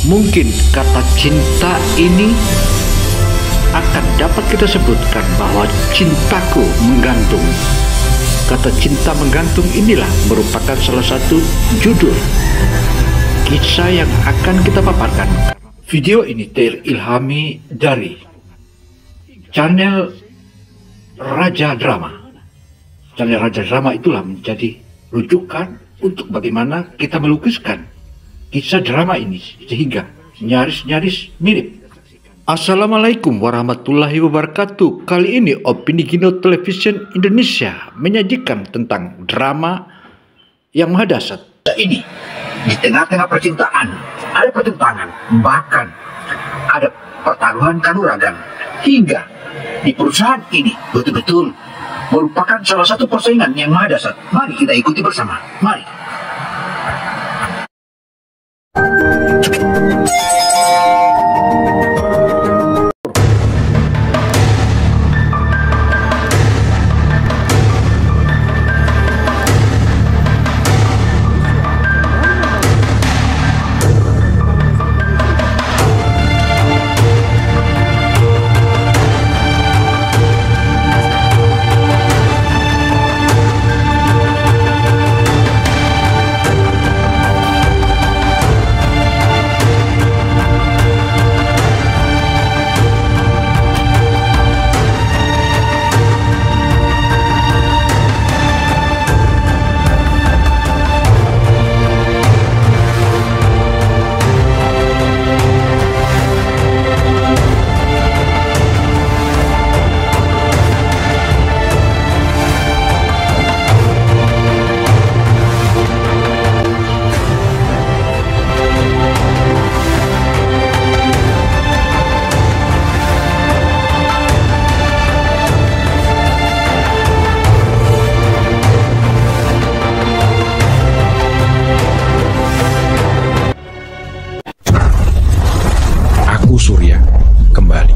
Mungkin kata cinta ini akan dapat kita sebutkan bahwa cintaku menggantung. Kata cinta menggantung inilah merupakan salah satu judul kisah yang akan kita paparkan. Video ini terilhami dari channel Raja Drama. Channel Raja Drama itulah menjadi rujukan untuk bagaimana kita melukiskan kisah drama ini sehingga nyaris-nyaris mirip. Assalamualaikum warahmatullahi wabarakatuh. Kali ini Opini Gino Television Indonesia menyajikan tentang drama yang mahadasat. Ini di tengah-tengah percintaan ada pertentangan, bahkan ada pertaruhan kanuragan, hingga di perusahaan ini betul-betul merupakan salah satu persaingan yang mahadasat. Mari kita ikuti bersama. Mari. Surya kembali.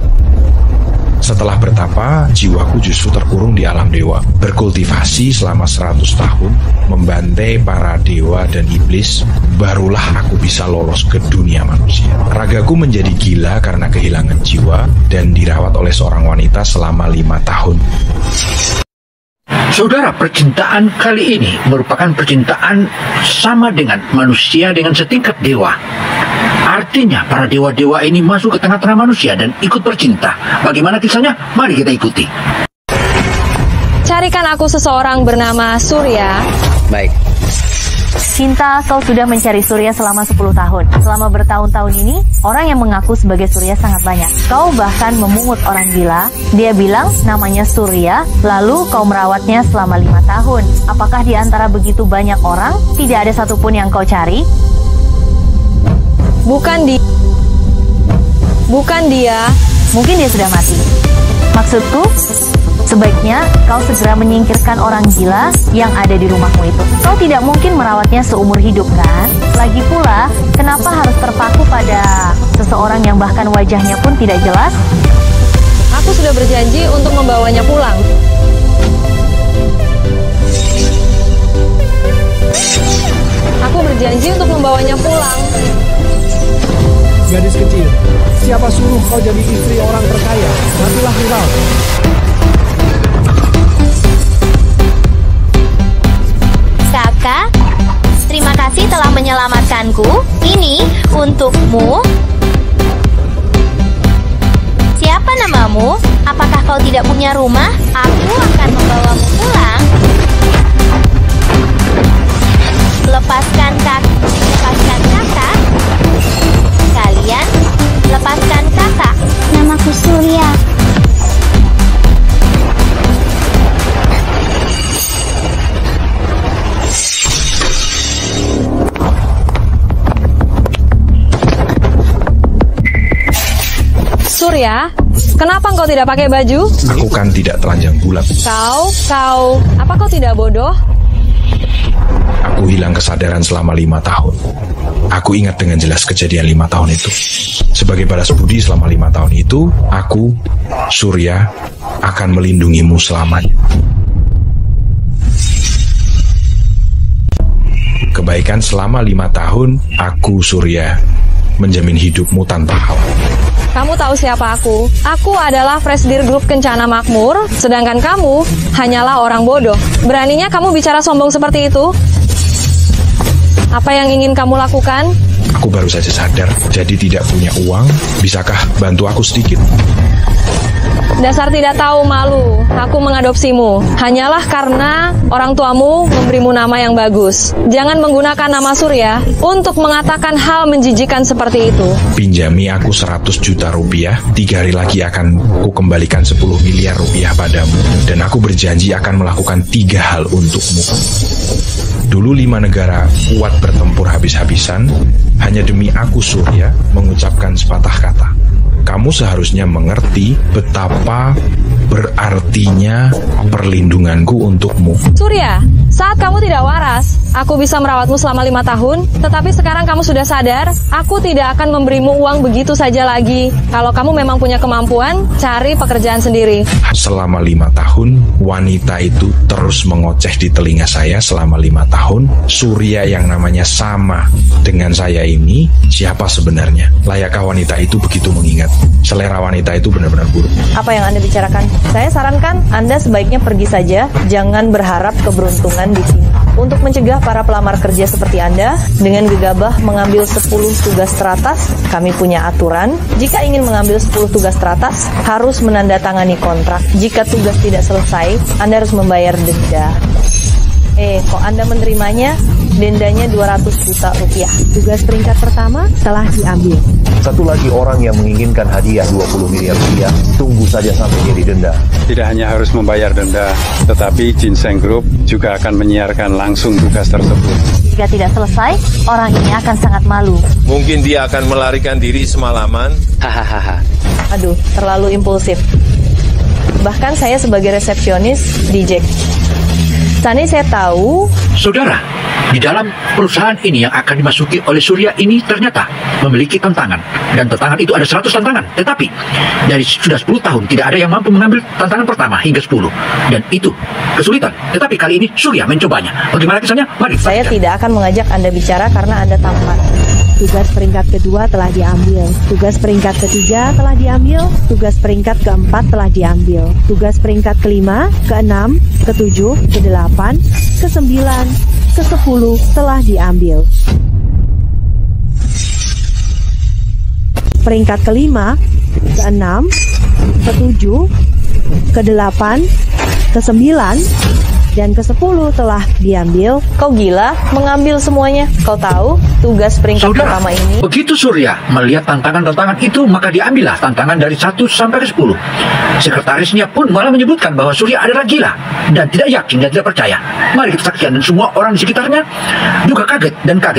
Setelah bertapa, jiwaku justru terkurung di alam dewa. Berkultivasi selama 100 tahun, membantai para dewa dan iblis, barulah aku bisa lolos ke dunia manusia. Ragaku menjadi gila karena kehilangan jiwa dan dirawat oleh seorang wanita selama 5 tahun. Saudara, percintaan kali ini merupakan percintaan sama dengan manusia dengan setingkat dewa. Artinya para dewa-dewa ini masuk ke tengah-tengah manusia dan ikut bercinta. Bagaimana kisahnya? Mari kita ikuti. Carikan aku seseorang bernama Surya. Baik. Cinta, kau sudah mencari Surya selama 10 tahun. Selama bertahun-tahun ini, orang yang mengaku sebagai Surya sangat banyak. Kau bahkan memungut orang gila. Dia bilang namanya Surya, lalu kau merawatnya selama 5 tahun. Apakah di antara begitu banyak orang, tidak ada satupun yang kau cari? Bukan dia. Mungkin dia sudah mati. Maksudku, sebaiknya kau segera menyingkirkan orang gila yang ada di rumahmu itu. Kau tidak mungkin merawatnya seumur hidup, kan? Lagi pula, kenapa harus terpaku pada seseorang yang bahkan wajahnya pun tidak jelas? Aku sudah berjanji untuk membawanya pulang. Aku berjanji untuk membawanya pulang. Gadis kecil, siapa suruh kau jadi istri orang terkaya? Matilah engkau. Kakak, terima kasih telah menyelamatkanku. Ini untukmu. Siapa namamu? Apakah kau tidak punya rumah? Aku akan membawamu pulang. Lepaskan kakak. Kalian, lepaskan kakak. Namaku Surya. Surya, kenapa engkau tidak pakai baju? Aku kan tidak telanjang bulat. Apa kau tidak bodoh? Aku hilang kesadaran selama 5 tahun. Aku ingat dengan jelas kejadian 5 tahun itu. Sebagai balas budi selama 5 tahun itu, aku, Surya, akan melindungimu selamanya. Kebaikan selama 5 tahun, aku, Surya, menjamin hidupmu tanpa khawatir. Kamu tahu siapa aku? Aku adalah Presidir Grup Kencana Makmur, sedangkan kamu hanyalah orang bodoh. Beraninya kamu bicara sombong seperti itu? Apa yang ingin kamu lakukan? Aku baru saja sadar, jadi tidak punya uang. Bisakah bantu aku sedikit? Dasar tidak tahu malu, aku mengadopsimu. Hanyalah karena orang tuamu memberimu nama yang bagus. Jangan menggunakan nama Surya untuk mengatakan hal menjijikan seperti itu. Pinjami aku 100 juta rupiah, 3 hari lagi akan ku kembalikan 10 miliar rupiah padamu. Dan aku berjanji akan melakukan 3 hal untukmu. Dulu 5 negara kuat bertempur habis-habisan, hanya demi aku Surya mengucapkan sepatah kata. Kamu seharusnya mengerti betapa berartinya perlindunganku untukmu. Surya, saat kamu tidak waras, aku bisa merawatmu selama 5 tahun, tetapi sekarang kamu sudah sadar, aku tidak akan memberimu uang begitu saja lagi. Kalau kamu memang punya kemampuan, cari pekerjaan sendiri. Selama 5 tahun, wanita itu terus mengoceh di telinga saya selama 5 tahun. Surya yang namanya sama dengan saya ini, siapa sebenarnya? Layakkah wanita itu begitu mengingat? Selera wanita itu benar-benar buruk. Apa yang Anda bicarakan? Saya sarankan Anda sebaiknya pergi saja, jangan berharap keberuntungan di sini. Untuk mencegah para pelamar kerja seperti Anda, dengan gegabah mengambil 10 tugas teratas, kami punya aturan. Jika ingin mengambil 10 tugas teratas, harus menandatangani kontrak. Jika tugas tidak selesai, Anda harus membayar denda. Kok Anda menerimanya? Dendanya 200 juta rupiah. Tugas peringkat pertama telah diambil. Satu lagi orang yang menginginkan hadiah 20 miliar rupiah, tunggu saja sampai dia didenda. Tidak hanya harus membayar denda, tetapi Ginseng Group juga akan menyiarkan langsung tugas tersebut. Jika tidak selesai, orang ini akan sangat malu. Mungkin dia akan melarikan diri semalaman. Hahaha. Aduh, terlalu impulsif. Bahkan saya sebagai resepsionis di Jack. Sani, saya tahu. Saudara, di dalam perusahaan ini yang akan dimasuki oleh Surya ini ternyata memiliki tantangan. Dan tantangan itu ada 100 tantangan. Tetapi dari sudah 10 tahun tidak ada yang mampu mengambil tantangan pertama hingga 10. Dan itu kesulitan. Tetapi kali ini Surya mencobanya. Bagaimana kisahnya? Mari. Saya tidak akan mengajak Anda bicara karena Anda tampan. Tugas peringkat kedua telah diambil. Tugas peringkat ketiga telah diambil. Tugas peringkat keempat telah diambil. Tugas peringkat kelima, keenam, ketujuh, kedelapan, kesembilan, ke-10 telah diambil. Peringkat kelima, keenam, ketujuh, kedelapan, ke-9, dan ke-10 telah diambil. Kau gila mengambil semuanya. Kau tahu tugas peringkat pertama ini. Begitu Surya melihat tantangan-tantangan itu, maka diambillah tantangan dari 1 sampai ke 10. Sekretarisnya pun malah menyebutkan bahwa Surya adalah gila dan tidak yakin dan tidak percaya. Mari kita saksikan, dan semua orang di sekitarnya juga kaget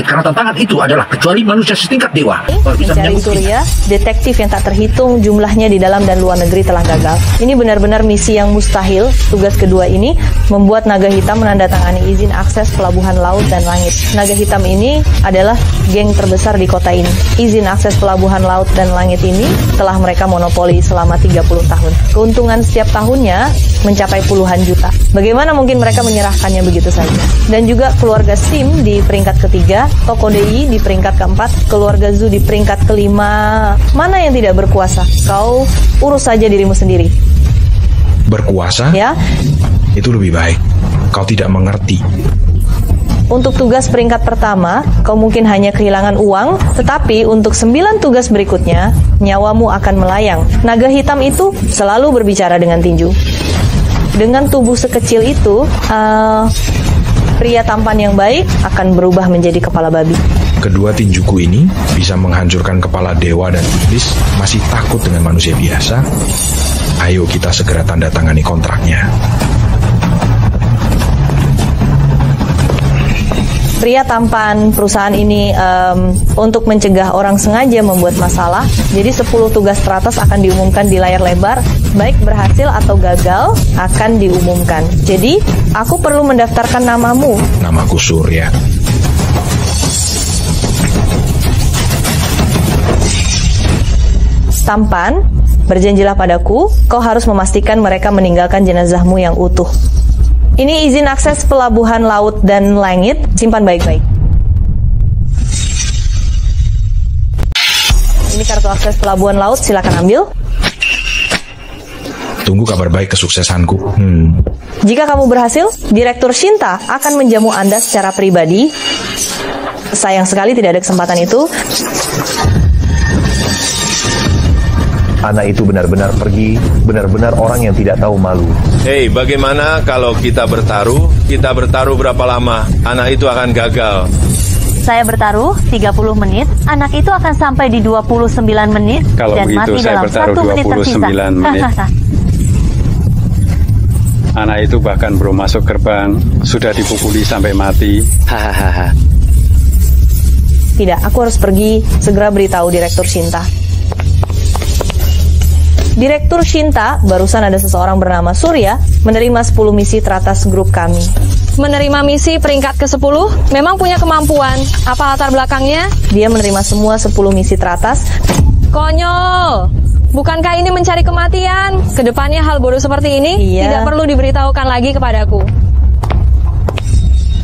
karena tantangan itu adalah kecuali manusia setingkat dewa. Mencari Surya, detektif yang tak terhitung jumlahnya di dalam dan luar negeri telah gagal. Ini benar-benar misi yang mustahil. Tugas kedua ini membuat Naga Hitam menandatangani izin akses pelabuhan laut dan langit. Naga Hitam ini adalah geng terbesar di kota ini. Izin akses pelabuhan laut dan langit ini telah mereka monopoli selama 30 tahun. Keuntungan setiap tahunnya mencapai puluhan juta. Bagaimana mungkin mereka menyerahkannya begitu saja? Dan juga keluarga Sim di peringkat ketiga, Toko DI di peringkat keempat, keluarga Zu di peringkat kelima. Mana yang tidak berkuasa? Kau urus saja dirimu sendiri. Berkuasa? Ya. Itu lebih baik. Kau tidak mengerti. Untuk tugas peringkat pertama, kau mungkin hanya kehilangan uang, tetapi untuk 9 tugas berikutnya, nyawamu akan melayang. Naga hitam itu selalu berbicara dengan tinju. Dengan tubuh sekecil itu, pria tampan yang baik akan berubah menjadi kepala babi. Kedua tinjuku ini bisa menghancurkan kepala dewa dan iblis, masih takut dengan manusia biasa. Ayo kita segera tanda tangani kontraknya. Pria tampan perusahaan ini untuk mencegah orang sengaja membuat masalah. Jadi 10 tugas teratas akan diumumkan di layar lebar. Baik berhasil atau gagal akan diumumkan. Jadi aku perlu mendaftarkan namamu. Namaku Surya. Tampan, berjanjilah padaku, kau harus memastikan mereka meninggalkan jenazahmu yang utuh. Ini izin akses pelabuhan laut dan langit, simpan baik-baik. Ini kartu akses pelabuhan laut, silakan ambil. Tunggu kabar baik kesuksesanku. Jika kamu berhasil, Direktur Shinta akan menjamu Anda secara pribadi. Sayang sekali tidak ada kesempatan itu. Anak itu benar-benar pergi, benar-benar orang yang tidak tahu malu. Hei, bagaimana kalau kita bertaruh? Kita bertaruh berapa lama? Anak itu akan gagal. Saya bertaruh 30 menit, anak itu akan sampai di 29 menit Kalau dan begitu, mati saya dalam bertaruh 1 menit 29 tersisa. menit. Anak itu bahkan belum masuk gerbang, sudah dipukuli sampai mati. Hahaha. Tidak, aku harus pergi, segera beritahu Direktur Shinta. Direktur Shinta, barusan ada seseorang bernama Surya menerima 10 misi teratas grup kami. Menerima misi peringkat ke-10, memang punya kemampuan. Apa latar belakangnya? Dia menerima semua 10 misi teratas. Konyol! Bukankah ini mencari kematian? Kedepannya hal bodoh seperti ini tidak perlu diberitahukan lagi kepadaku.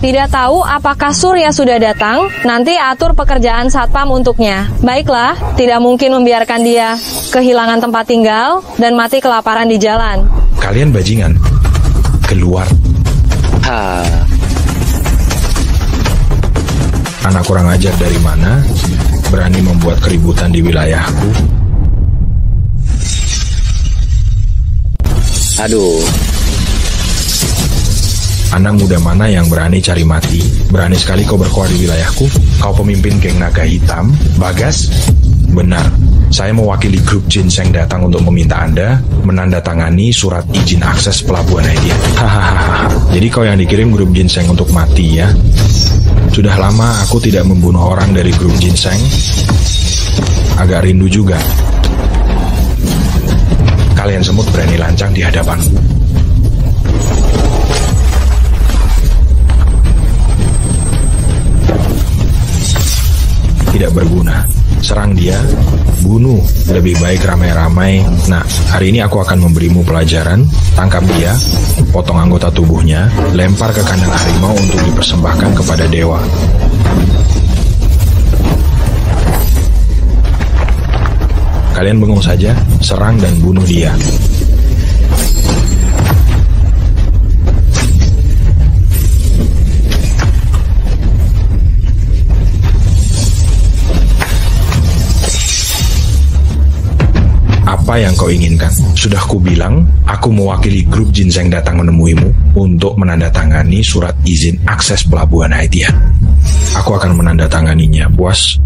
Tidak tahu apakah Surya sudah datang, nanti atur pekerjaan satpam untuknya. Baiklah, tidak mungkin membiarkan dia kehilangan tempat tinggal dan mati kelaparan di jalan. Kalian bajingan. Keluar. Anak kurang ajar dari mana berani membuat keributan di wilayahku? Aduh. Anak muda mana yang berani cari mati? Berani sekali kau berkuar di wilayahku? Kau pemimpin geng naga hitam? Bagas? Benar, saya mewakili grup Ginseng datang untuk meminta Anda menandatangani surat izin akses pelabuhan Haidian. Hahaha. Jadi kau yang dikirim grup Ginseng untuk mati ya? Sudah lama aku tidak membunuh orang dari grup Ginseng. Agak rindu juga. Kalian semut berani lancang di hadapanku. Tidak berguna. Serang dia, bunuh, lebih baik ramai-ramai. Nah, hari ini aku akan memberimu pelajaran. Tangkap dia, potong anggota tubuhnya, lempar ke kandang harimau untuk dipersembahkan kepada dewa. Kalian bengong saja, serang dan bunuh dia. Apa yang kau inginkan? Sudah kubilang, aku mewakili grup Ginseng datang menemuimu untuk menandatangani surat izin akses pelabuhan Haidian. Aku akan menandatanganinya, puas?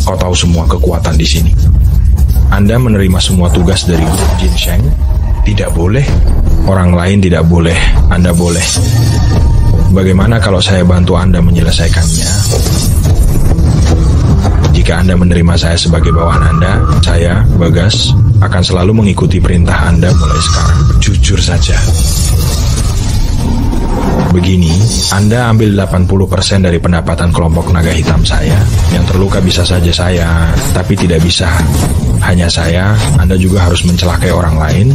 Kau tahu semua kekuatan di sini. Anda menerima semua tugas dari grup Ginseng. Tidak boleh. Orang lain tidak boleh. Anda boleh. Bagaimana kalau saya bantu Anda menyelesaikannya? Jika Anda menerima saya sebagai bawahan Anda, saya, Bagas, akan selalu mengikuti perintah Anda mulai sekarang. Jujur saja. Begini, Anda ambil 80% dari pendapatan kelompok naga hitam saya. Yang terluka bisa saja saya, tapi tidak bisa hanya saya. Anda juga harus mencelakai orang lain.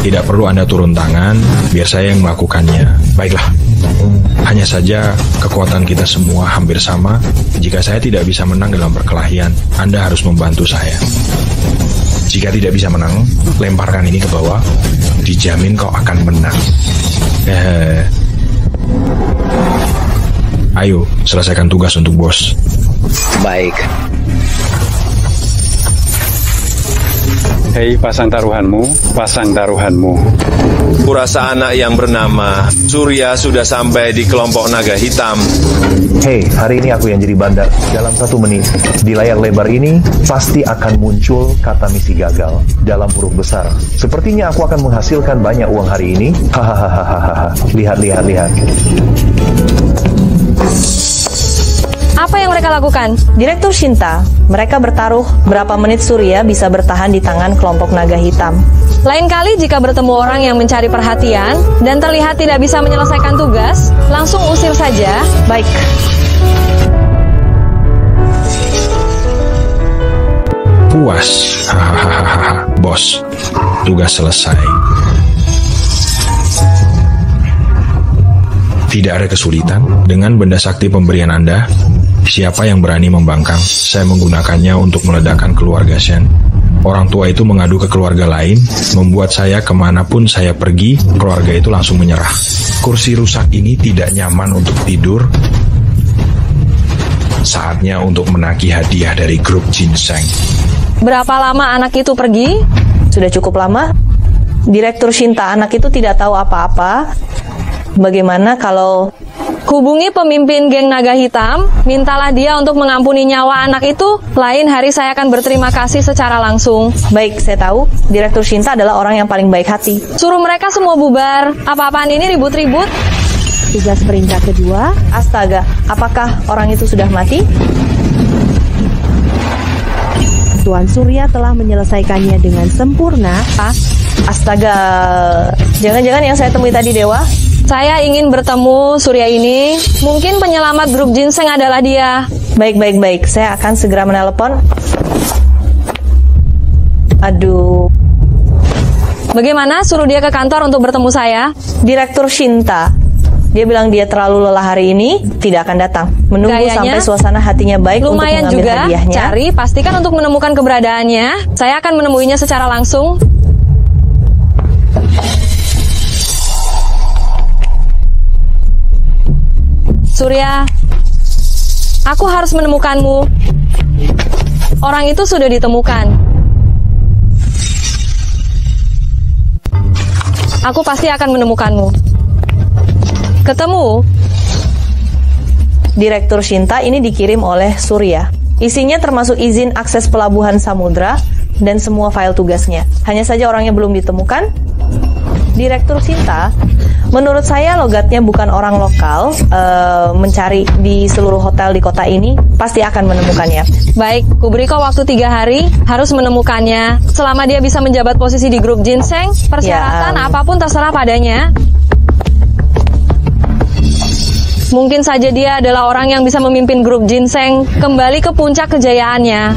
Tidak perlu Anda turun tangan, biar saya yang melakukannya. Baiklah, hanya saja kekuatan kita semua hampir sama. Jika saya tidak bisa menang dalam perkelahian, Anda harus membantu saya. Jika tidak bisa menang, lemparkan ini ke bawah. Dijamin kau akan menang. Ayo, selesaikan tugas untuk bos. Baik. Hei, pasang taruhanmu, pasang taruhanmu. Kurasa anak yang bernama Surya sudah sampai di kelompok naga hitam. Hei, hari ini aku yang jadi bandar. Dalam 1 menit, di layar lebar ini, pasti akan muncul kata misi gagal dalam huruf besar. Sepertinya aku akan menghasilkan banyak uang hari ini. Hahaha. Lihat. Apa yang mereka lakukan? Direktur Shinta, mereka bertaruh berapa menit Surya bisa bertahan di tangan kelompok naga hitam. Lain kali jika bertemu orang yang mencari perhatian dan terlihat tidak bisa menyelesaikan tugas, langsung usir saja. Baik. Puas. Hahaha. Bos. bos. Tugas selesai. Tidak ada kesulitan dengan benda sakti pemberian Anda. Siapa yang berani membangkang? Saya menggunakannya untuk meledakkan keluarga Shen. Orang tua itu mengadu ke keluarga lain, membuat saya kemanapun saya pergi, keluarga itu langsung menyerah. Kursi rusak ini tidak nyaman untuk tidur. Saatnya untuk menagih hadiah dari grup ginseng. Berapa lama anak itu pergi? Sudah cukup lama. Direktur Shinta, anak itu tidak tahu apa-apa. Bagaimana kalau... Hubungi pemimpin geng naga hitam, mintalah dia untuk mengampuni nyawa anak itu. Lain hari saya akan berterima kasih secara langsung. Baik, saya tahu. Direktur Shinta adalah orang yang paling baik hati. Suruh mereka semua bubar. Apa-apaan ini ribut-ribut? Tugas peringkat kedua. Astaga, apakah orang itu sudah mati? Tuan Surya telah menyelesaikannya dengan sempurna. Astaga, jangan-jangan yang saya temui tadi dewa? Saya ingin bertemu Surya ini. Mungkin penyelamat grup ginseng adalah dia. Baik. Saya akan segera menelepon. Aduh. Bagaimana? Suruh dia ke kantor untuk bertemu saya. Direktur Shinta. Dia bilang dia terlalu lelah hari ini, tidak akan datang. Menunggu Gayanya sampai suasana hatinya baik untuk lumayan mengambil juga. hadiahnya. Cari, pastikan untuk menemukan keberadaannya. Saya akan menemuinya secara langsung. Surya, aku harus menemukanmu. Orang itu sudah ditemukan. Aku pasti akan menemukanmu. Ketemu. Direktur Shinta ini dikirim oleh Surya. Isinya termasuk izin akses pelabuhan samudra dan semua file tugasnya. Hanya saja orangnya belum ditemukan. Direktur Shinta, menurut saya logatnya bukan orang lokal, mencari di seluruh hotel di kota ini, pasti akan menemukannya. Baik, kuberi kau waktu 3 hari, harus menemukannya. Selama dia bisa menjabat posisi di grup ginseng, persyaratan apapun terserah padanya. Mungkin saja dia adalah orang yang bisa memimpin grup ginseng kembali ke puncak kejayaannya.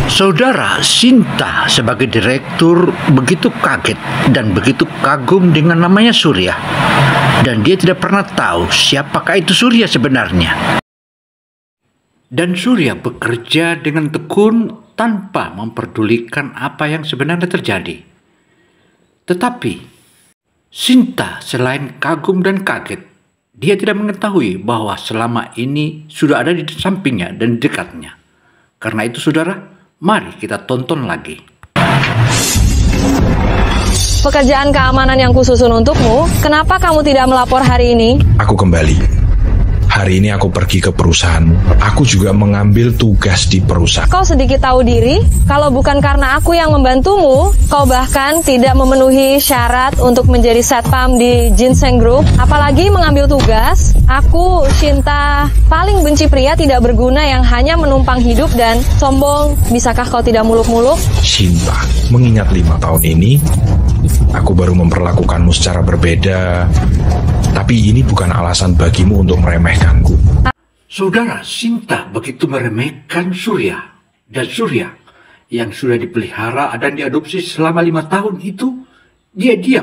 Saudara Shinta sebagai direktur begitu kaget dan begitu kagum dengan namanya Surya. Dan dia tidak pernah tahu siapakah itu Surya sebenarnya. Dan Surya bekerja dengan tekun tanpa memperdulikan apa yang sebenarnya terjadi. Tetapi Shinta selain kagum dan kaget, dia tidak mengetahui bahwa selama ini sudah ada di sampingnya dan di dekatnya. Karena itu saudara, mari kita tonton lagi. Pekerjaan keamanan yang kususun untukmu, kenapa kamu tidak melapor hari ini? Aku kembali. Hari ini aku pergi ke perusahaanmu. Aku juga mengambil tugas di perusahaan. Kau sedikit tahu diri, kalau bukan karena aku yang membantumu, kau bahkan tidak memenuhi syarat untuk menjadi satpam di Ginseng Group, apalagi mengambil tugas. Aku, Shinta, paling benci pria tidak berguna yang hanya menumpang hidup dan sombong. Bisakah kau tidak muluk-muluk? Shinta, mengingat 5 tahun ini, aku baru memperlakukanmu secara berbeda. Tapi ini bukan alasan bagimu untuk meremehkanku. Saudara Shinta begitu meremehkan Surya. Dan Surya yang sudah dipelihara dan diadopsi selama 5 tahun itu, dia diam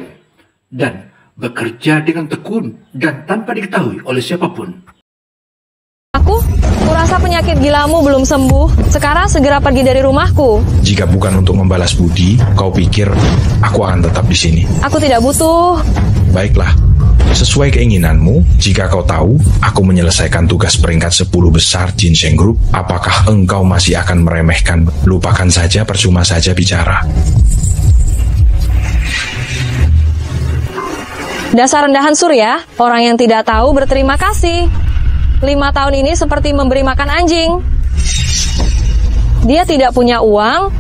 dan bekerja dengan tekun dan tanpa diketahui oleh siapapun. Aku kurasa penyakit gilamu belum sembuh. Sekarang segera pergi dari rumahku. Jika bukan untuk membalas budi, kau pikir aku akan tetap di sini? Aku tidak butuh. Baiklah. Sesuai keinginanmu, jika kau tahu aku menyelesaikan tugas peringkat 10 besar Ginseng Group, apakah engkau masih akan meremehkan? Lupakan saja, percuma saja bicara. Dasar rendahan Surya, orang yang tidak tahu berterima kasih. 5 tahun ini seperti memberi makan anjing. Dia tidak punya uang,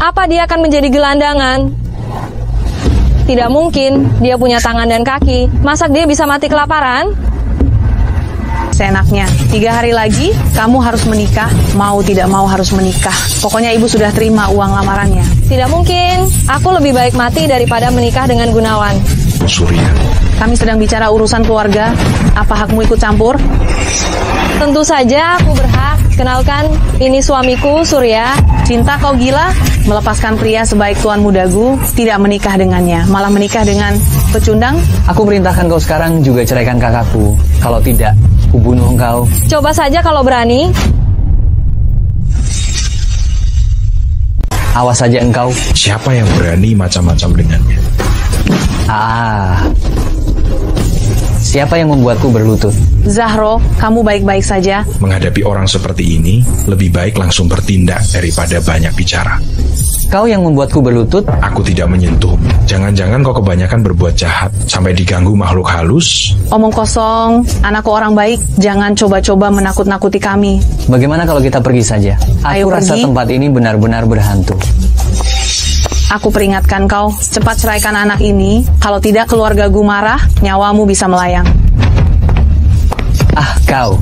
apa dia akan menjadi gelandangan? Tidak mungkin, dia punya tangan dan kaki. Masa dia bisa mati kelaparan? Seenaknya, 3 hari lagi kamu harus menikah, mau tidak mau harus menikah. Pokoknya ibu sudah terima uang lamarannya. Tidak mungkin, aku lebih baik mati daripada menikah dengan Gunawan. Surya, kami sedang bicara urusan keluarga, apa hakmu ikut campur? Tentu saja aku berhak. Kenalkan, Ini suamiku, Surya. Cinta kau gila? Melepaskan pria sebaik Tuan Mudagu, tidak menikah dengannya, malah menikah dengan pecundang? Aku perintahkan kau sekarang juga ceraikan kakakku. Kalau tidak, ku bunuh engkau. Coba saja kalau berani. Awas saja engkau. Siapa yang berani macam-macam dengannya? Siapa yang membuatku berlutut? Zahro, kamu baik-baik saja? Menghadapi orang seperti ini, lebih baik langsung bertindak daripada banyak bicara. Kau yang membuatku berlutut? Aku tidak menyentuhmu. Jangan-jangan kau kebanyakan berbuat jahat, sampai diganggu makhluk halus? Omong kosong, anakku orang baik, jangan coba-coba menakut-nakuti kami. Bagaimana kalau kita pergi saja? Aku rasa tempat ini benar-benar berhantu. Aku peringatkan kau, cepat ceraikan anak ini. Kalau tidak keluarga gu marah, nyawamu bisa melayang. Kau.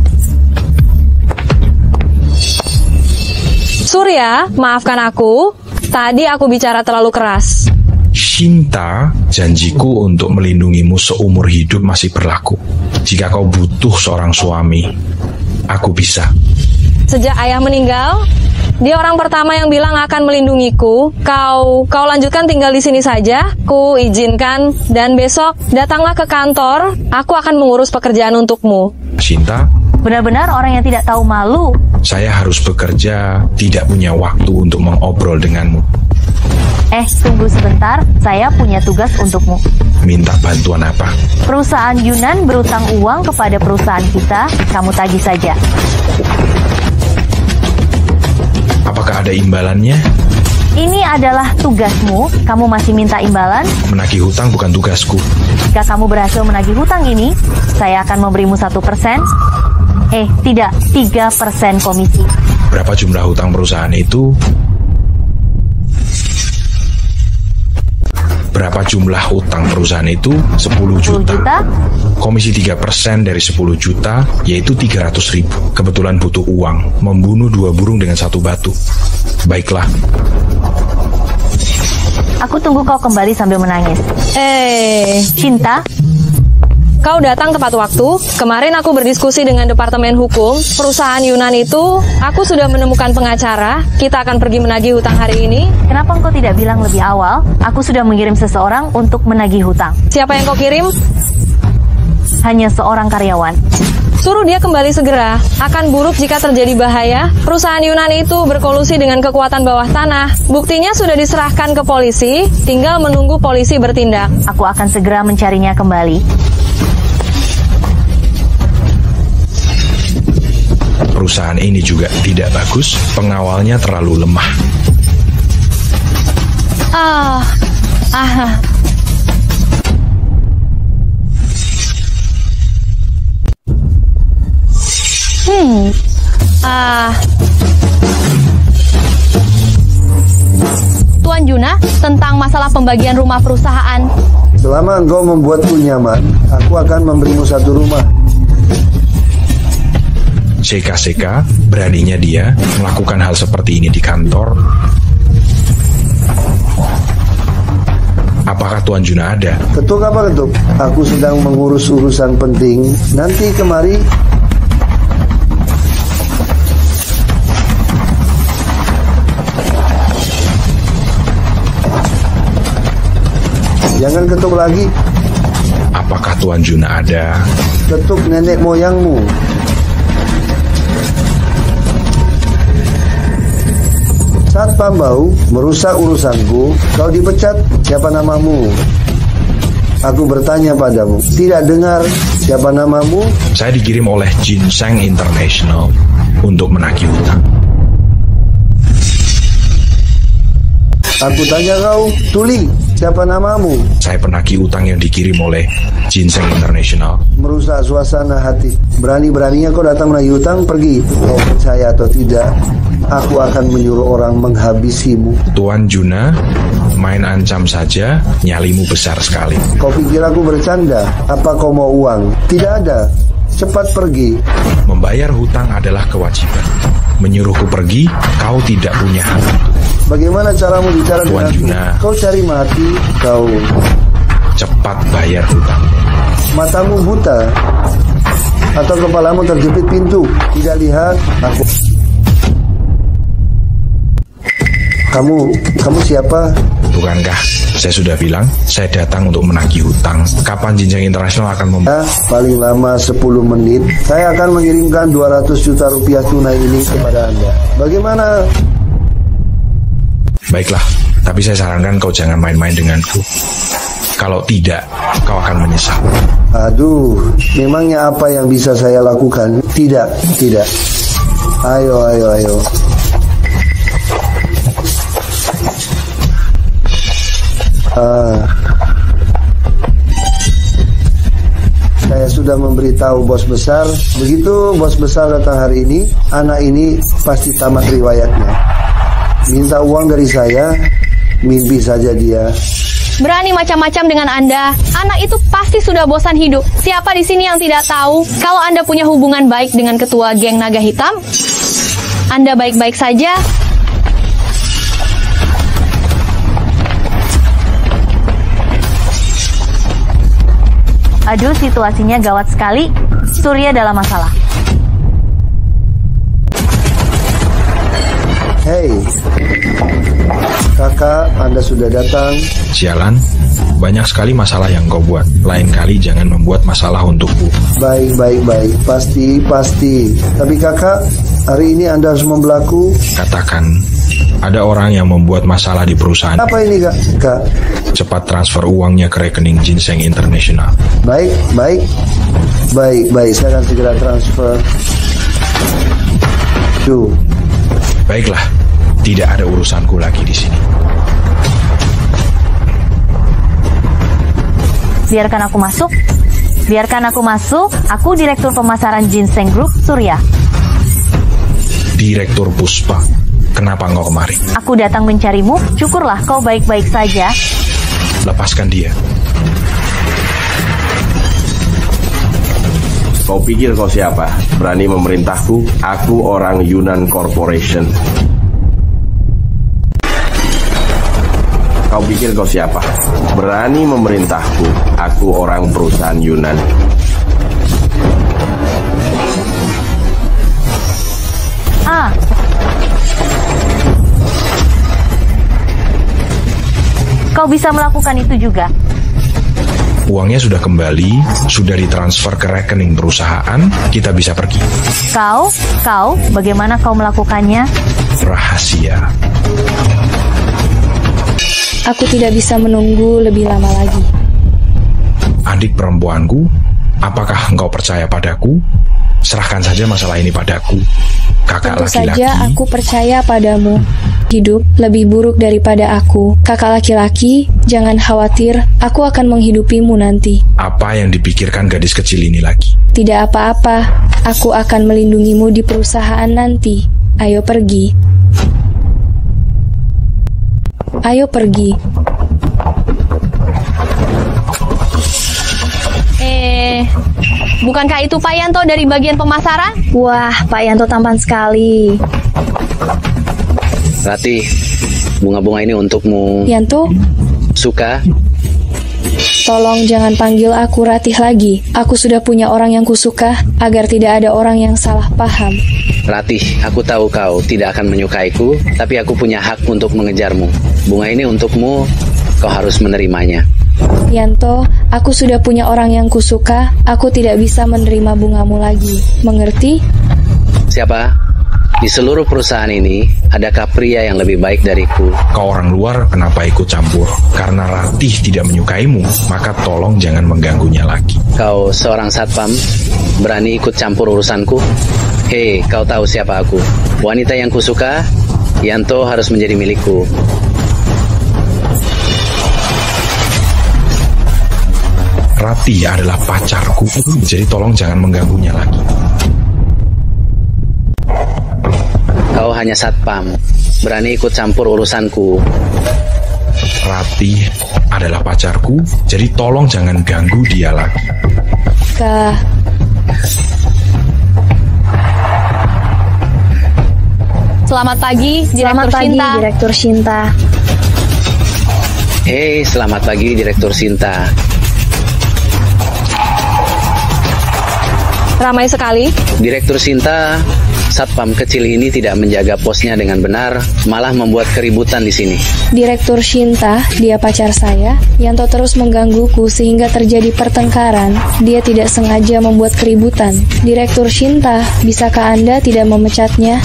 Surya, maafkan aku. Tadi aku bicara terlalu keras. Shinta, janjiku untuk melindungimu seumur hidup masih berlaku. Jika kau butuh seorang suami, aku bisa. Sejak ayah meninggal, dia orang pertama yang bilang akan melindungiku. Kau lanjutkan tinggal di sini saja. Ku izinkan dan besok datanglah ke kantor. Aku akan mengurus pekerjaan untukmu. Shinta, benar-benar orang yang tidak tahu malu. Saya harus bekerja, tidak punya waktu untuk mengobrol denganmu. Tunggu sebentar, saya punya tugas untukmu. Minta bantuan apa? Perusahaan Yunan berutang uang kepada perusahaan kita, kamu tagih saja. Apakah ada imbalannya? Ini adalah tugasmu, kamu masih minta imbalan? Menagih hutang bukan tugasku. Jika kamu berhasil menagih hutang ini, saya akan memberimu 1%. Tidak, 3% komisi. Berapa jumlah hutang perusahaan itu? Berapa jumlah utang perusahaan itu? 10 juta. Komisi 3% dari 10 juta, yaitu 300.000. Kebetulan butuh uang, membunuh 2 burung dengan 1 batu. Baiklah. Aku tunggu kau kembali sambil menangis. Cinta? Kau datang tepat waktu. Kemarin aku berdiskusi dengan Departemen Hukum. Perusahaan Yunan itu, aku sudah menemukan pengacara. Kita akan pergi menagih hutang hari ini. Kenapa engkau tidak bilang lebih awal? Aku sudah mengirim seseorang untuk menagih hutang. Siapa yang kau kirim? Hanya seorang karyawan. Suruh dia kembali segera. Akan buruk jika terjadi bahaya. Perusahaan Yunan itu berkolusi dengan kekuatan bawah tanah. Buktinya sudah diserahkan ke polisi. Tinggal menunggu polisi bertindak. Aku akan segera mencarinya kembali. Perusahaan ini juga tidak bagus, pengawalnya terlalu lemah. Tuan Juna, tentang masalah pembagian rumah perusahaan. Selama engkau membuatku nyaman, aku akan memberimu 1 rumah. Seka-seka, beraninya dia melakukan hal seperti ini di kantor. Apakah Tuan Juna ada? Ketuk apa ketuk? Aku sedang mengurus urusan penting. Nanti kemari. Jangan ketuk lagi. Apakah Tuan Juna ada? Ketuk nenek moyangmu. Satpam bau merusak urusanku, kau dipecat, siapa namamu? Aku bertanya padamu, tidak dengar siapa namamu? Saya dikirim oleh Ginseng International untuk menagih hutang. Aku tanya kau, Tuli, siapa namamu? Saya penagih utang yang dikirim oleh Ginseng International. Merusak suasana hati. Berani-beraninya kau datang menagih hutang, pergi. Kau percaya atau tidak, aku akan menyuruh orang menghabisimu. Tuan Juna, main ancam saja, nyalimu besar sekali. Kau pikir aku bercanda? Apa kau mau uang? Tidak ada. Cepat pergi. Membayar hutang adalah kewajiban. Menyuruhku pergi, kau tidak punya hak itu. Bagaimana caramu bicara Tuan denganku? Juna, Kau cari mati, kau. Cepat bayar hutang. Matamu buta atau kepalamu terjepit pintu? Tidak lihat aku. Kamu siapa? Bukankah saya sudah bilang saya datang untuk menagih hutang? Kapan Jinjeng Internasional akan Paling lama 10 menit. Saya akan mengirimkan 200 juta rupiah tunai ini kepada Anda. Bagaimana? Baiklah, tapi saya sarankan kau jangan main-main denganku. Kalau tidak, kau akan menyesal. Aduh, memangnya apa yang bisa saya lakukan? Tidak. Ayo. Saya sudah memberitahu bos besar. Begitu bos besar datang hari ini, anak ini pasti tamat riwayatnya. Minta uang dari saya, mimpi saja dia. Berani macam-macam dengan Anda. Anak itu pasti sudah bosan hidup. Siapa di sini yang tidak tahu kalau Anda punya hubungan baik dengan ketua geng naga hitam? Anda baik-baik saja. Aduh, situasinya gawat sekali. Surya dalam masalah. Hei, kakak, Anda sudah datang. Sialan, banyak sekali masalah yang kau buat. Lain kali jangan membuat masalah untukku. Baik. Pasti. Tapi kakak, hari ini Anda harus membelaku. Katakan, ada orang yang membuat masalah di perusahaan. Apa ini, kak? Cepat transfer uangnya ke rekening Ginseng Internasional. Baik. Saya akan segera transfer. Baiklah, tidak ada urusanku lagi di sini. Biarkan aku masuk. Aku Direktur Pemasaran Ginseng Group, Surya. Direktur Puspa, kenapa engkau kemari? Aku datang mencarimu. Syukurlah kau baik-baik saja. Lepaskan dia. Kau pikir kau siapa? Berani memerintahku? Aku orang Yunan Corporation. Kau pikir kau siapa? Berani memerintahku? Aku orang perusahaan Yunan. Kau bisa melakukan itu juga. Uangnya sudah kembali, sudah ditransfer ke rekening perusahaan, kita bisa pergi. Kau, bagaimana kau melakukannya? Rahasia. Aku tidak bisa menunggu lebih lama lagi. Adik perempuanku, apakah engkau percaya padaku? Serahkan saja masalah ini padaku. Kakak Tentu laki-laki. saja aku percaya padamu. Hidup lebih buruk daripada aku. Kakak laki-laki, jangan khawatir, aku akan menghidupimu nanti. Apa yang dipikirkan gadis kecil ini lagi? Tidak apa-apa, aku akan melindungimu di perusahaan nanti. Ayo pergi. Ayo pergi. Bukankah itu Pak Yanto dari bagian pemasaran? Wah, Pak Yanto tampan sekali. Ratih, bunga-bunga ini untukmu. Yanto? Suka? Tolong jangan panggil aku Ratih lagi. Aku sudah punya orang yang kusuka, agar tidak ada orang yang salah paham. Ratih, aku tahu kau tidak akan menyukaiku, tapi aku punya hak untuk mengejarmu. Bunga ini untukmu, kau harus menerimanya. Yanto, aku sudah punya orang yang kusuka, aku tidak bisa menerima bungamu lagi. Mengerti? Siapa? Di seluruh perusahaan ini, adakah pria yang lebih baik dariku? Kau orang luar, kenapa ikut campur? Karena Ratih tidak menyukaimu, maka tolong jangan mengganggunya lagi. Kau seorang satpam, berani ikut campur urusanku? Hei, kau tahu siapa aku? Wanita yang kusuka, Yanto harus menjadi milikku. Ratih adalah pacarku, jadi tolong jangan mengganggunya lagi. Kau hanya satpam, berani ikut campur urusanku. Ratih adalah pacarku, jadi tolong jangan ganggu dia lagi. Selamat pagi, Direktur Shinta. Hei, selamat pagi, Direktur Shinta. Ramai sekali. Direktur Shinta, satpam kecil ini tidak menjaga posnya dengan benar, malah membuat keributan di sini. Direktur Shinta, dia pacar saya. Yanto terus menggangguku sehingga terjadi pertengkaran. Dia tidak sengaja membuat keributan. Direktur Shinta, bisakah Anda tidak memecatnya?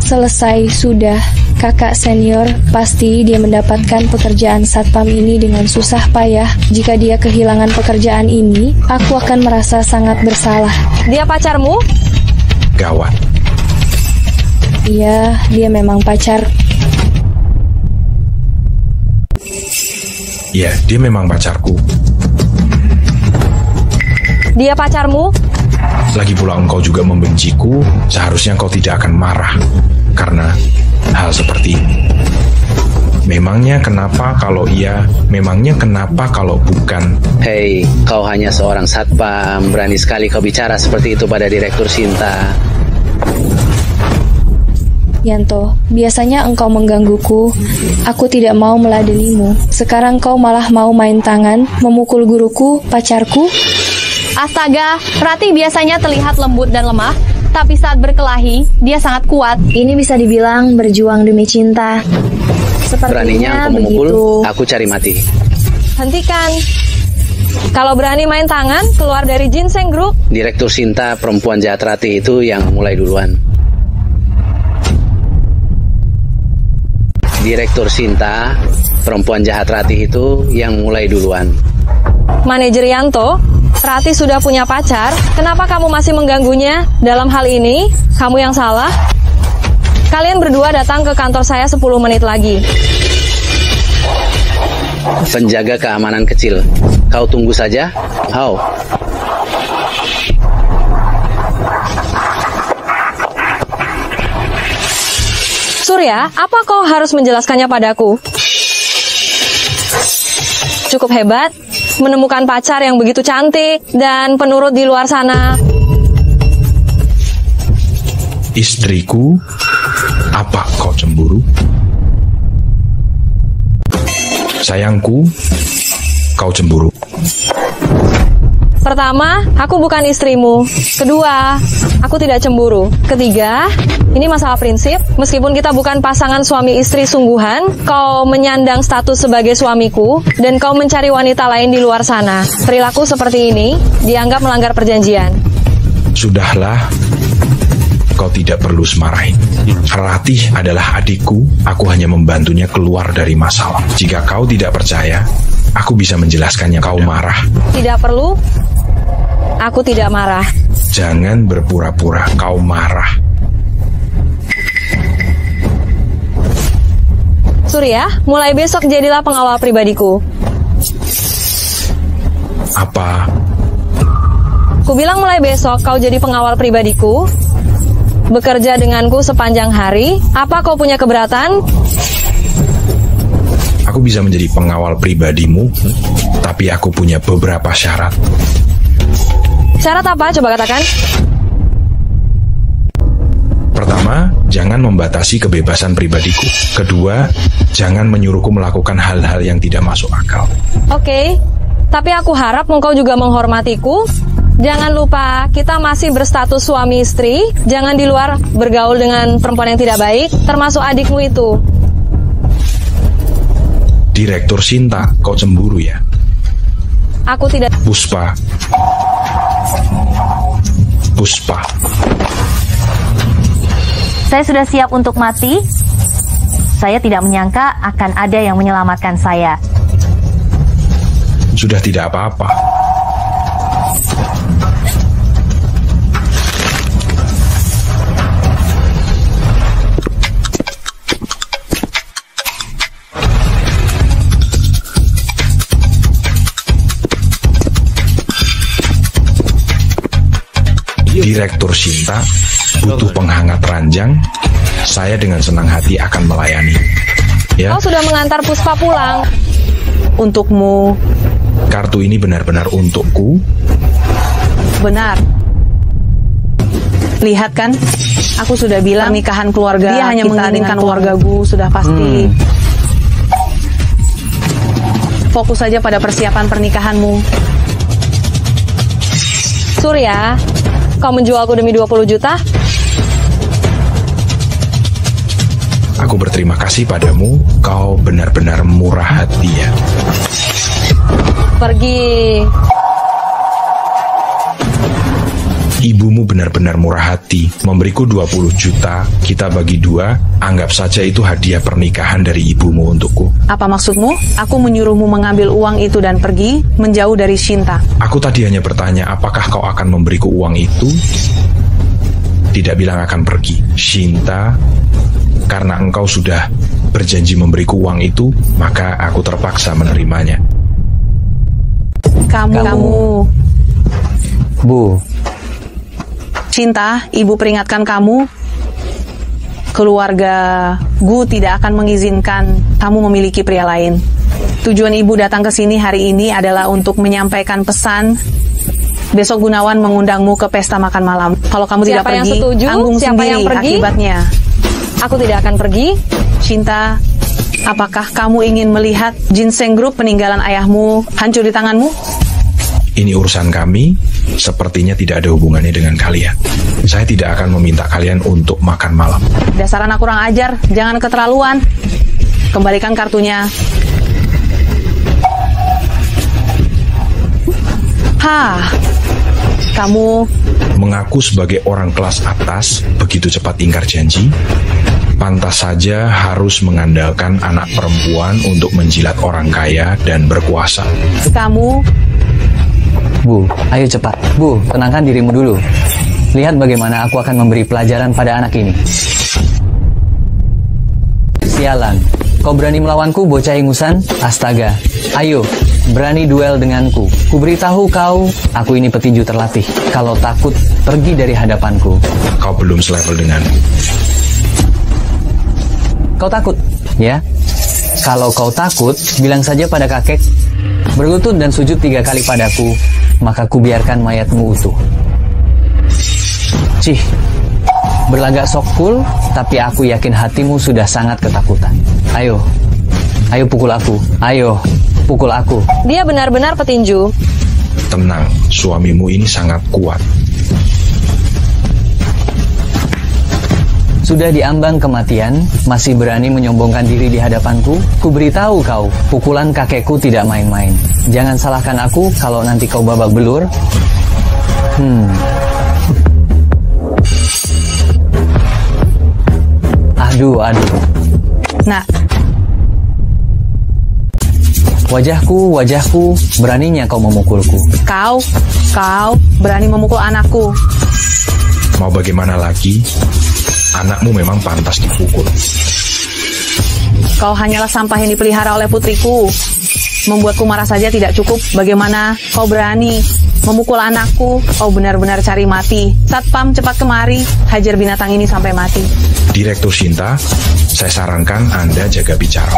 Selesai, sudah. Kakak senior, pasti dia mendapatkan pekerjaan satpam ini dengan susah payah. Jika dia kehilangan pekerjaan ini, aku akan merasa sangat bersalah. Dia pacarmu? Gawat. Iya, dia memang pacar. Ya, dia memang pacarku. Dia pacarmu? Lagi pula engkau juga membenciku, seharusnya engkau tidak akan marah karena hal seperti ini. Memangnya kenapa kalau iya, memangnya kenapa kalau bukan? Hei, kau hanya seorang satpam, berani sekali kau bicara seperti itu pada Direktur Shinta. Yanto, biasanya engkau menggangguku. Aku tidak mau meladenimu. Sekarang kau malah mau main tangan, memukul guruku, pacarku. Astaga, Rati biasanya terlihat lembut dan lemah, tapi saat berkelahi, dia sangat kuat. Ini bisa dibilang berjuang demi cinta. Beraninya aku memukul, aku cari mati. Hentikan. Kalau berani main tangan, keluar dari Ginseng Group. Direktur Shinta, perempuan jahat Rati itu yang mulai duluan. Direktur Shinta, perempuan jahat Rati itu yang mulai duluan. Manajer Yanto, Rati sudah punya pacar, kenapa kamu masih mengganggunya? Dalam hal ini, kamu yang salah. Kalian berdua datang ke kantor saya 10 menit lagi. Penjaga keamanan kecil, kau tunggu saja. How? Surya, apa kau harus menjelaskannya padaku? Cukup hebat, menemukan pacar yang begitu cantik dan penurut di luar sana. Istriku, apa kau cemburu? Sayangku, kau cemburu. Pertama, aku bukan istrimu. Kedua, aku tidak cemburu. Ketiga, ini masalah prinsip. Meskipun kita bukan pasangan suami istri sungguhan, kau menyandang status sebagai suamiku, dan kau mencari wanita lain di luar sana. Perilaku seperti ini dianggap melanggar perjanjian. Sudahlah, kau tidak perlu semarahin. Ratih adalah adikku, aku hanya membantunya keluar dari masalah. Jika kau tidak percaya, aku bisa menjelaskannya. Kau marah. Tidak perlu. Aku tidak marah. Jangan berpura-pura kau marah. Surya, mulai besok jadilah pengawal pribadiku. Apa? Ku bilang mulai besok kau jadi pengawal pribadiku. Bekerja denganku sepanjang hari. Apa kau punya keberatan? Aku bisa menjadi pengawal pribadimu, tapi aku punya beberapa syarat. Syarat apa? Coba katakan. Pertama, jangan membatasi kebebasan pribadiku. Kedua, jangan menyuruhku melakukan hal-hal yang tidak masuk akal. Oke, tapi aku harap engkau juga menghormatiku. Jangan lupa, kita masih berstatus suami istri. Jangan di luar bergaul dengan perempuan yang tidak baik, termasuk adikmu itu. Direktur Shinta, kau cemburu ya? Aku tidak. Puspa. Saya sudah siap untuk mati. Saya tidak menyangka akan ada yang menyelamatkan saya. Sudah tidak apa-apa. Direktur Shinta butuh penghangat ranjang. Saya dengan senang hati akan melayani. Ya. Kau sudah mengantar Puspa pulang. Untukmu. Kartu ini benar-benar untukku. Benar. Lihat kan, aku sudah bilang pernikahan keluarga. Dia hanya menginginkan keluargaku, sudah pasti. Fokus saja pada persiapan pernikahanmu. Surya, kau menjualku demi 20 juta? Aku berterima kasih padamu, kau benar-benar murah hati ya. Pergi. Ibumu benar-benar murah hati, memberiku 20 juta, kita bagi 2, anggap saja itu hadiah pernikahan dari ibumu untukku. Apa maksudmu? Aku menyuruhmu mengambil uang itu dan pergi menjauh dari Shinta. Aku tadi hanya bertanya apakah kau akan memberiku uang itu? Tidak bilang akan pergi. Shinta, karena engkau sudah berjanji memberiku uang itu, maka aku terpaksa menerimanya. Kamu. Bu. Shinta, ibu peringatkan kamu, keluarga Gu tidak akan mengizinkan kamu memiliki pria lain. Tujuan ibu datang ke sini hari ini adalah untuk menyampaikan pesan. Besok Gunawan mengundangmu ke pesta makan malam. Kalau kamu tidak pergi, tanggung sendiri akibatnya. Aku tidak akan pergi. Shinta, apakah kamu ingin melihat Ginseng Group peninggalan ayahmu hancur di tanganmu? Ini urusan kami, sepertinya tidak ada hubungannya dengan kalian. Saya tidak akan meminta kalian untuk makan malam. Dasar anak kurang ajar, jangan keterlaluan. Kembalikan kartunya. Kamu mengaku sebagai orang kelas atas, begitu cepat ingkar janji. Pantas saja harus mengandalkan anak perempuan untuk menjilat orang kaya dan berkuasa. Kamu Bu, ayo cepat. Bu, tenangkan dirimu dulu. Lihat bagaimana aku akan memberi pelajaran pada anak ini. Sialan, kau berani melawanku, bocah ingusan? Astaga, ayo, berani duel denganku. Kuberitahu kau, aku ini petinju terlatih. Kalau takut, pergi dari hadapanku. Kau belum selevel denganku. Kau takut, ya? Kalau kau takut, bilang saja pada kakek. Berlutut dan sujud 3 kali padaku, maka kubiarkan mayatmu utuh. Cih, berlagak sok cool, tapi aku yakin hatimu sudah sangat ketakutan. Ayo, ayo pukul aku. Ayo, pukul aku. Dia benar-benar petinju. Tenang, suamimu ini sangat kuat. Sudah diambang kematian, masih berani menyombongkan diri di hadapanku? Kuberitahu kau, pukulan kakekku tidak main-main. Jangan salahkan aku kalau nanti kau babak belur. Aduh. Nah. Wajahku, beraninya kau memukulku. Kau berani memukul anakku. Mau bagaimana lagi? Anakmu memang pantas dipukul. Kau hanyalah sampah yang dipelihara oleh putriku. Membuatku marah saja tidak cukup. Bagaimana kau berani memukul anakku? Kau benar-benar cari mati. Satpam, cepat kemari. Hajar binatang ini sampai mati. Direktur Shinta, saya sarankan Anda jaga bicara.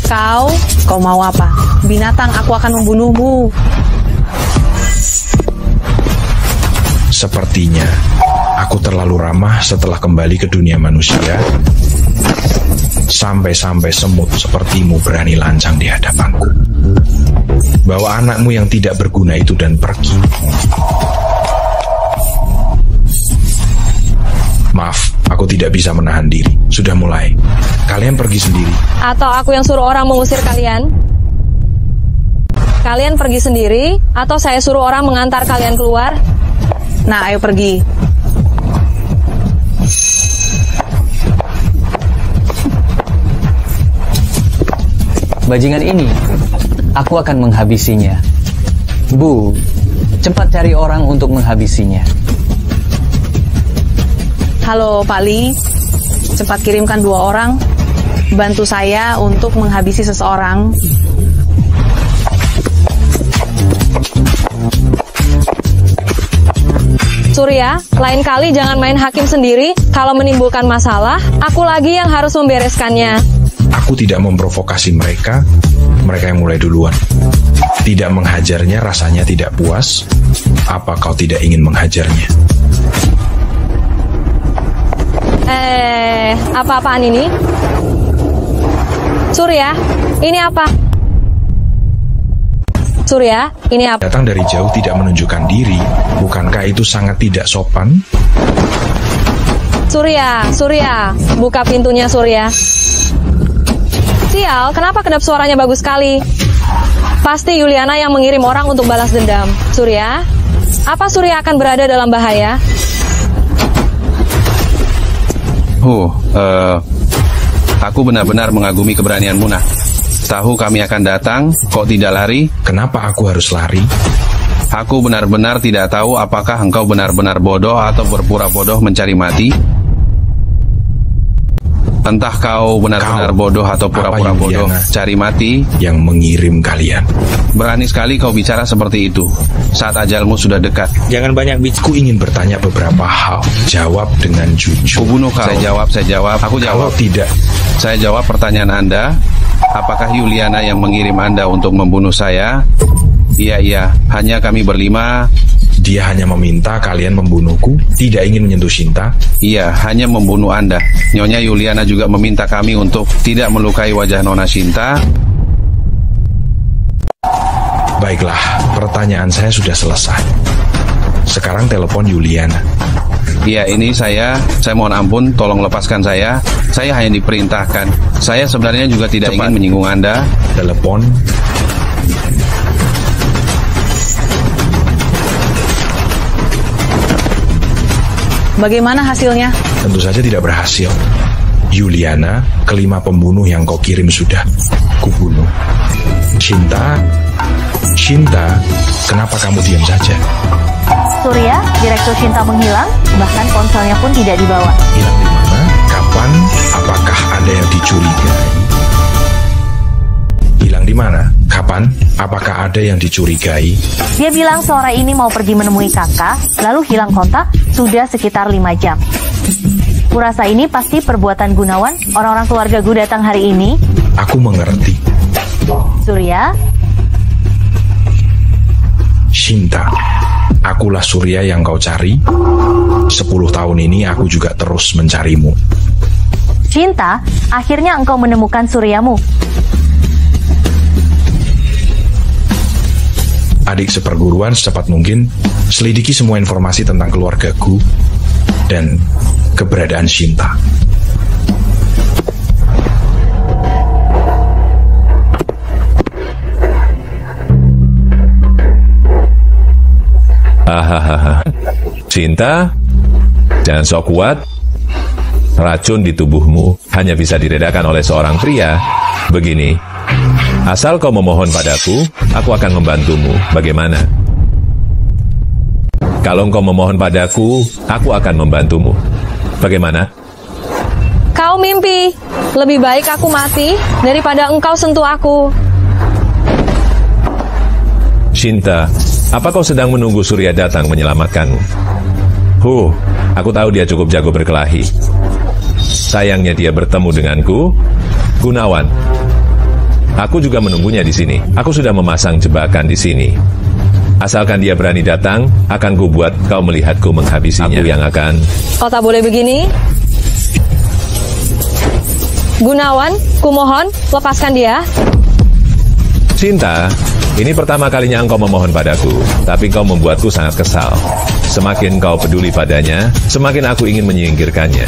Kau mau apa? Binatang, aku akan membunuhmu. Sepertinya aku terlalu ramah setelah kembali ke dunia manusia. Sampai-sampai semut sepertimu berani lancang di hadapanku. Bawa anakmu yang tidak berguna itu dan pergi. Maaf, aku tidak bisa menahan diri. Sudah mulai. Kalian pergi sendiri. Atau aku yang suruh orang mengusir kalian? Kalian pergi sendiri, atau saya suruh orang mengantar kalian keluar? Nah, ayo pergi. Bajingan ini, aku akan menghabisinya. Bu, cepat cari orang untuk menghabisinya. Halo, Pak Li. Cepat kirimkan 2 orang. Bantu saya untuk menghabisi seseorang. Surya, lain kali jangan main hakim sendiri. Kalau menimbulkan masalah, aku lagi yang harus membereskannya. Aku tidak memprovokasi mereka yang mulai duluan. Tidak menghajarnya rasanya tidak puas. Apa kau tidak ingin menghajarnya? Apa-apaan ini? Surya, ini apa? Surya, ini apa? Datang dari jauh tidak menunjukkan diri. Bukankah itu sangat tidak sopan? Surya, buka pintunya Surya. Sial, kenapa kedap suaranya bagus sekali? Pasti Yuliana yang mengirim orang untuk balas dendam. Surya, apa Surya akan berada dalam bahaya? Aku benar-benar mengagumi keberanianmu, Nah. Tahu kami akan datang, kok tidak lari? Kenapa aku harus lari? Aku benar-benar tidak tahu apakah engkau benar-benar bodoh atau berpura bodoh mencari mati. Entah kau benar-benar bodoh atau pura-pura bodoh cari mati. Yang mengirim kalian. Berani sekali kau bicara seperti itu saat ajalmu sudah dekat. Jangan banyak bicara. Aku ingin bertanya beberapa hal. Jawab dengan jujur. Kubunuh kau. Saya jawab. Aku jawab. Kalau tidak. Saya jawab pertanyaan Anda. Apakah Yuliana yang mengirim Anda untuk membunuh saya? Iya. Hanya kami berlima. Dia hanya meminta kalian membunuhku, tidak ingin menyentuh Shinta. Iya, hanya membunuh Anda. Nyonya Yuliana juga meminta kami untuk tidak melukai wajah Nona Shinta. Baiklah, pertanyaan saya sudah selesai. Sekarang telepon Yuliana. Iya, ini saya mohon ampun, tolong lepaskan saya. Saya hanya diperintahkan. Saya sebenarnya juga tidak ingin menyinggung Anda. Telepon. Bagaimana hasilnya? Tentu saja tidak berhasil. Yuliana, kelima pembunuh yang kau kirim sudah kubunuh. Shinta, kenapa kamu diam saja? Surya, Direktur Shinta menghilang, bahkan ponselnya pun tidak dibawa. Hilang di mana? Kapan? Apakah ada yang dicurigai? Hilang di mana? Kapan? Apakah ada yang dicurigai? Dia bilang sore ini mau pergi menemui kakak, lalu hilang kontak sudah sekitar 5 jam. Kurasa ini pasti perbuatan Gunawan. Orang-orang keluarga gue datang hari ini. Aku mengerti. Surya? Shinta, akulah Surya yang kau cari. 10 tahun ini aku juga terus mencarimu. Shinta, akhirnya engkau menemukan Suryamu. Adik seperguruan, secepat mungkin selidiki semua informasi tentang keluargaku dan keberadaan Shinta. Hahaha. Shinta, jangan sok kuat. Racun di tubuhmu hanya bisa diredakan oleh seorang pria. Begini, asal kau memohon padaku, aku akan membantumu. Bagaimana? Kalau engkau memohon padaku, aku akan membantumu. Bagaimana? Kau mimpi. Lebih baik aku mati daripada engkau sentuh aku. Shinta, apa kau sedang menunggu Surya datang menyelamatkanmu? Aku tahu dia cukup jago berkelahi. Sayangnya dia bertemu denganku, Gunawan. Aku juga menunggunya di sini. Aku sudah memasang jebakan di sini. Asalkan dia berani datang, akan kubuat kau melihatku menghabisinya. Aku yang akan... Kau tak boleh begini. Gunawan, kumohon, lepaskan dia. Shinta, ini pertama kalinya engkau memohon padaku, tapi kau membuatku sangat kesal. Semakin kau peduli padanya, semakin aku ingin menyingkirkannya.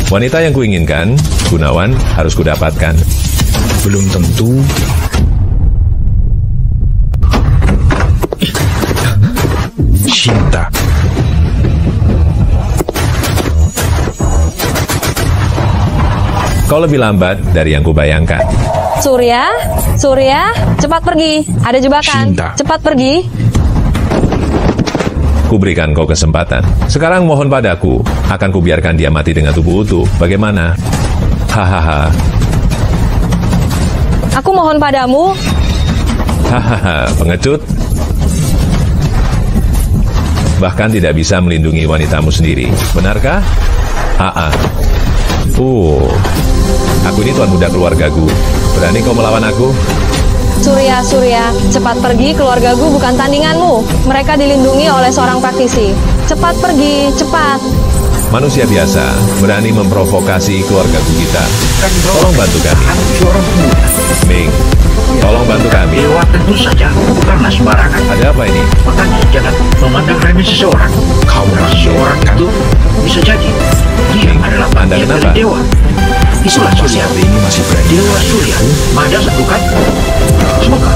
Wanita yang kuinginkan, Gunawan, harus kudapatkan. Belum tentu. Shinta. Kau lebih lambat dari yang kubayangkan. Surya, cepat pergi. Ada jebakan. Shinta. Cepat pergi. Kuberikan kau kesempatan. Sekarang mohon padaku, akan kubiarkan dia mati dengan tubuh utuh. Bagaimana? Hahaha. Aku mohon padamu. Hahaha, pengecut. Bahkan tidak bisa melindungi wanitamu sendiri. Benarkah? Aku ini tuan muda keluargaku. Berani kau melawan aku? Surya, cepat pergi, keluargaku bukan tandinganmu. Mereka dilindungi oleh seorang praktisi. Cepat pergi, cepat. Manusia biasa berani memprovokasi keluargaku kita. Tolong bantu kami. Ming, tolong bantu kami. Dewa tentu saja bukanlah sembarangan. Ada apa ini? Makanya jangan memandang remeh seseorang. Seseorang itu bisa jadi dia adalah bagian dari dewa. Itulah Surya. Ini masih berani. Dewa Surya. Madas bukan? Semoga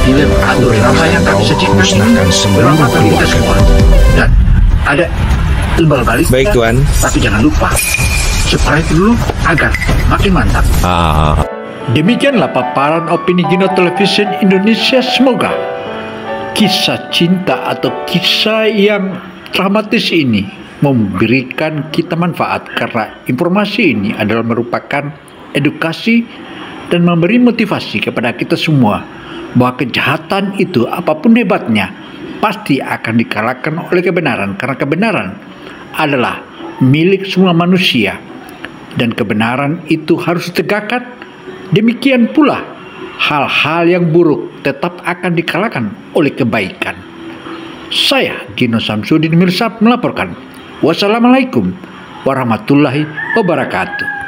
film atau drama yang kami sajikan ini bermanfaat bagi kita semua. Dan ada timbal balik. Baik, Tuan. Tapi jangan lupa subscribe dulu agar makin mantap. Demikianlah paparan opini Gino Television Indonesia. Semoga kisah cinta atau kisah yang dramatis ini memberikan kita manfaat, karena informasi ini adalah merupakan edukasi dan memberi motivasi kepada kita semua bahwa kejahatan itu apapun hebatnya pasti akan dikalahkan oleh kebenaran, karena kebenaran adalah milik semua manusia dan kebenaran itu harus ditegakkan. Demikian pula hal-hal yang buruk tetap akan dikalahkan oleh kebaikan. Saya Gino Samsudin Mirsad melaporkan. Wassalamualaikum warahmatullahi wabarakatuh.